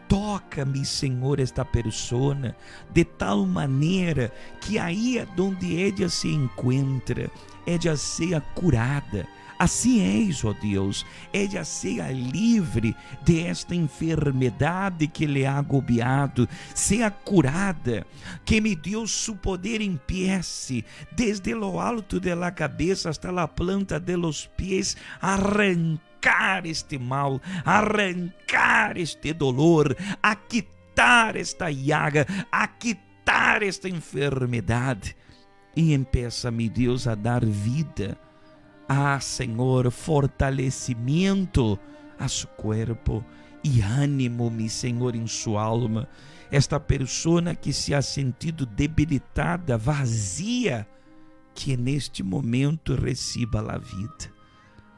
Toca-me, Senhor, esta persona de tal maneira que aí onde ela se encontra, ela seja curada. Assim és, ó Deus, ela seja livre desta enfermidade que lhe ha agobiado, seja curada, que, meu Deus, su poder empiece desde lo alto de la cabeça hasta la planta de los pies, arrancar este mal, arrancar este dolor, a quitar esta llaga, a quitar esta enfermidade, e empieza, meu Deus, a dar vida. Senhor, fortalecimento a seu corpo e ânimo, meu Senhor, em sua alma. Esta persona que se ha sentido debilitada, vazia, que neste momento receba a vida.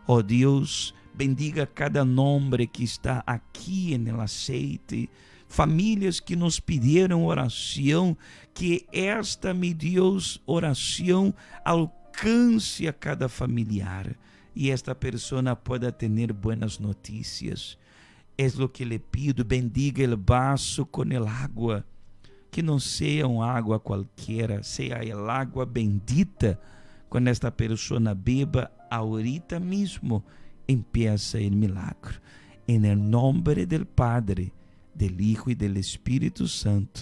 Ó Deus, bendiga cada nome que está aqui no aceite, famílias que nos pediram oração, que esta, meu Deus, oração alcance a cada familiar e esta persona pueda ter buenas notícias. Es lo que le pido, bendiga el vaso con el agua, que não seja água qualquer, seja el agua bendita. Quando esta persona beba, ahorita mismo empieza el milagro. En el nombre del Padre, del Hijo y del Espíritu Santo,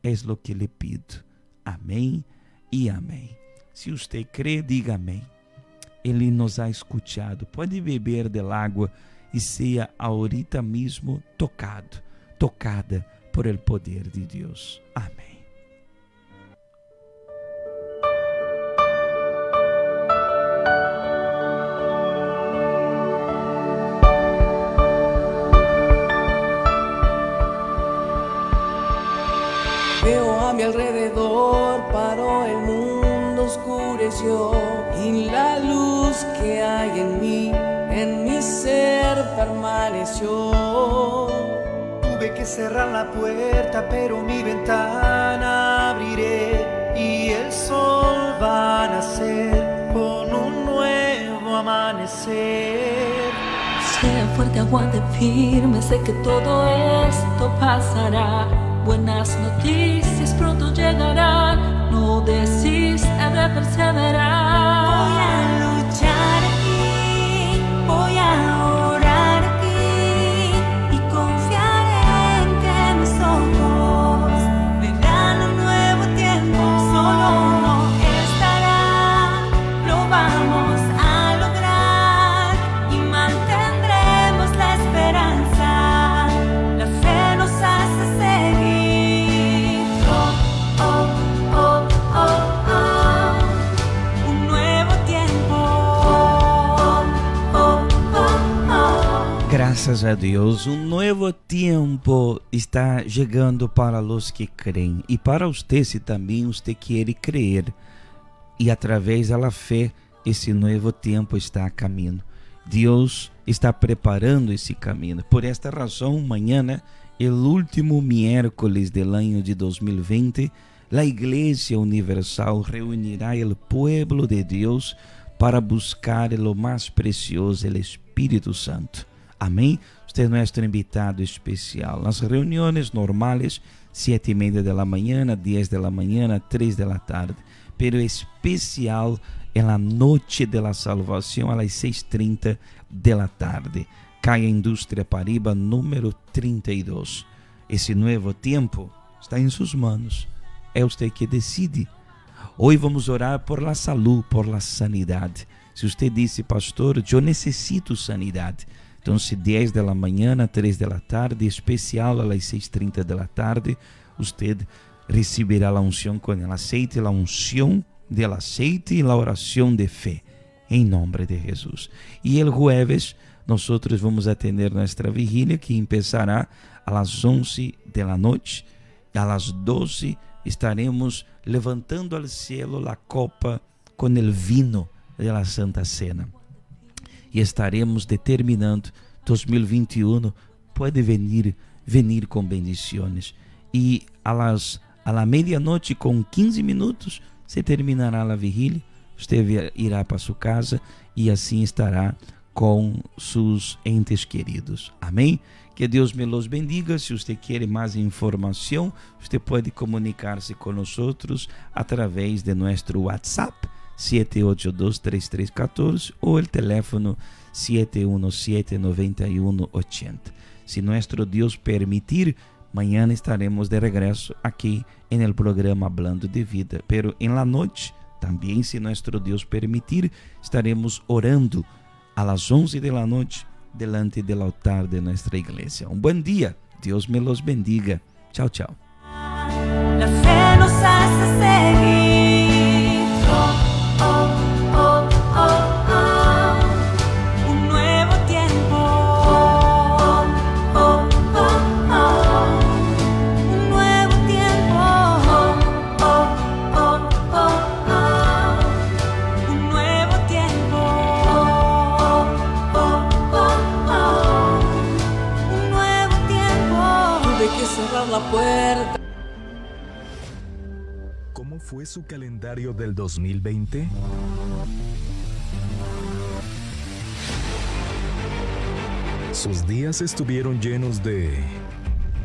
es lo que le pido. Amém e amém. Se você crê, diga amém. Ele nos ha escutado. Pode beber del água e seja ahorita mesmo tocada por el poder de Deus. Amém. Veo a mi alrededor, paró el mundo, oscureció, y la luz que hay en mi ser permaneció. Tuve que cerrar la puerta, pero mi ventana abriré, y el sol va a nacer con un nuevo amanecer. Sea fuerte, aguante firme, sé que todo esto pasará. Buenas noticias pronto llegarán, no desista de perseverar. Voy a luchar aquí, voy a orar aquí y confiaré en que mis ojos verán un nuevo tiempo. Solo no estará, lo vamos a lograr y mantendremos la esperanza. La fe nos hace seguir. Graças a Deus, um novo tempo está chegando para os que creem e para você, se também você quer crer, e através da fé esse novo tempo está a caminho. Deus está preparando esse caminho. Por esta razão, amanhã, o último miércoles do ano de 2020, a Igreja Universal reunirá o povo de Deus para buscar o mais precioso, o Espírito Santo. Amén. Usted es nuestro invitado especial. Las reuniones normales, 7:30 de la mañana, 10 de la mañana, 3 de la tarde. Pero especial en la noche de la salvación a las 6:30 de la tarde. Calle Industria Paraíba, número 32. Esse nuevo tiempo está en sus manos. É usted que decide. Hoy vamos orar por la salud, por la sanidad. Si usted dice, pastor, yo necesito sanidad, entonces 10 de la mañana, 3 de la tarde, especial a las 6:30 de la tarde, usted recibirá la unción con el aceite, la unción del aceite y la oración de fe, en nombre de Jesús. Y el jueves nosotros vamos a tener nuestra vigilia que empezará a las 11 de la noche. A las 12 estaremos levantando al cielo la copa con el vino de la Santa Cena. Y estaremos determinando 2021 puede venir con bendiciones. Y a la medianoche con 15 minutos se terminará la vigilia. Usted irá para su casa y así estará con sus entes queridos. Amém? Que Deus me los bendiga. Se usted quiere más información, usted puede comunicarse con nosotros a través de nuestro WhatsApp 782-3314 o el teléfono 717-9180. Si nuestro Dios permitir, mañana estaremos de regreso aquí en el programa Hablando de Vida. Pero en la noche, también si nuestro Dios permitir, estaremos orando a las 11 de la noche delante del altar de nuestra iglesia. Un buen día. Dios me los bendiga. Chao, chao. La fe nos hace seguir. Un nuevo tiempo. Un nuevo tiempo. Un nuevo tiempo. Un nuevo tiempo. Tuve que cerrar la puerta. ¿Cómo fue su calendario del 2020? Sus días estuvieron llenos de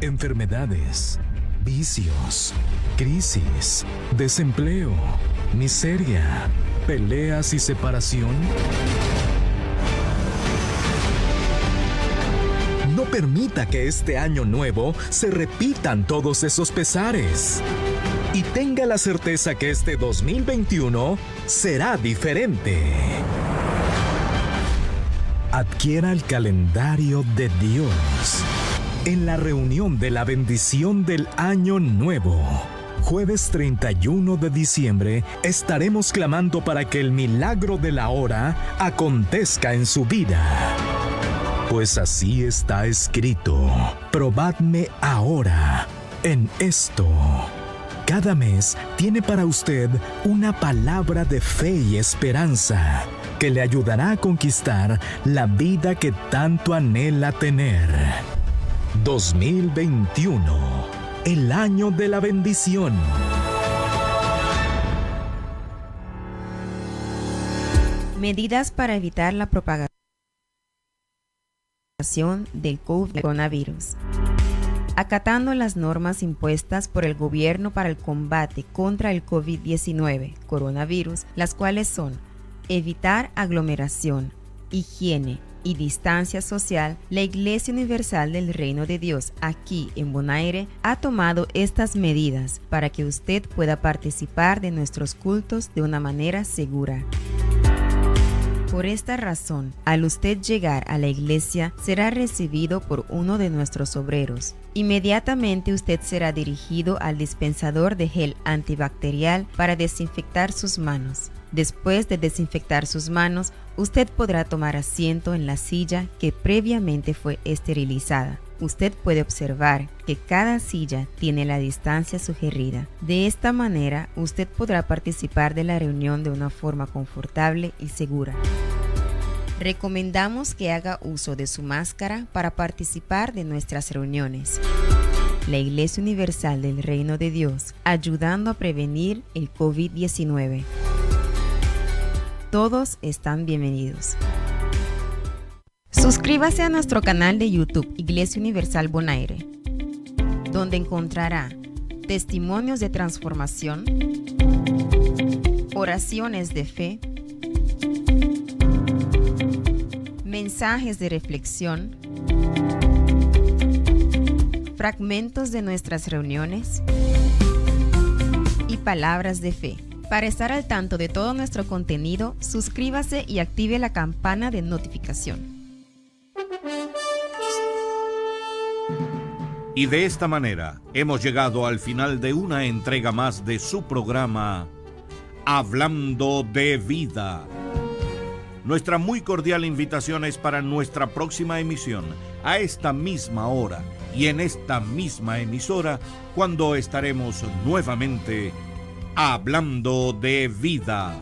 enfermedades, vicios, crisis, desempleo, miseria, peleas y separación. No permita que este año nuevo se repitan todos esos pesares. Y tenga la certeza que este 2021 será diferente. Adquiera el calendario de Dios en la reunión de la bendición del Año Nuevo. Jueves 31 de diciembre estaremos clamando para que el milagro de la hora acontezca en su vida. Pues así está escrito: probadme ahora en esto. Cada mes tiene para usted una palabra de fe y esperanza que le ayudará a conquistar la vida que tanto anhela tener. 2021, el año de la bendición. Medidas para evitar la propagación del coronavirus. Acatando las normas impuestas por el gobierno para el combate contra el COVID-19, coronavirus, las cuales son evitar aglomeración, higiene y distancia social, la Iglesia Universal del Reino de Dios aquí en Bonaire ha tomado estas medidas para que usted pueda participar de nuestros cultos de una manera segura. Por esta razón, al usted llegar a la iglesia, será recibido por uno de nuestros obreros. Inmediatamente usted será dirigido al dispensador de gel antibacterial para desinfectar sus manos. Después de desinfectar sus manos, usted podrá tomar asiento en la silla que previamente fue esterilizada. Usted puede observar que cada silla tiene la distancia sugerida. De esta manera, usted podrá participar de la reunión de una forma confortable y segura. Recomendamos que haga uso de su máscara para participar de nuestras reuniones. La Iglesia Universal del Reino de Dios, ayudando a prevenir el COVID-19. Todos están bienvenidos. Suscríbase a nuestro canal de YouTube Iglesia Universal Bonaire, donde encontrará testimonios de transformación, oraciones de fe, mensajes de reflexión, fragmentos de nuestras reuniones y palabras de fe. Para estar al tanto de todo nuestro contenido, suscríbase y active la campana de notificación. Y de esta manera hemos llegado al final de una entrega más de su programa Hablando de Vida. Nuestra muy cordial invitación es para nuestra próxima emisión, a esta misma hora y en esta misma emisora, cuando estaremos nuevamente Hablando de Vida.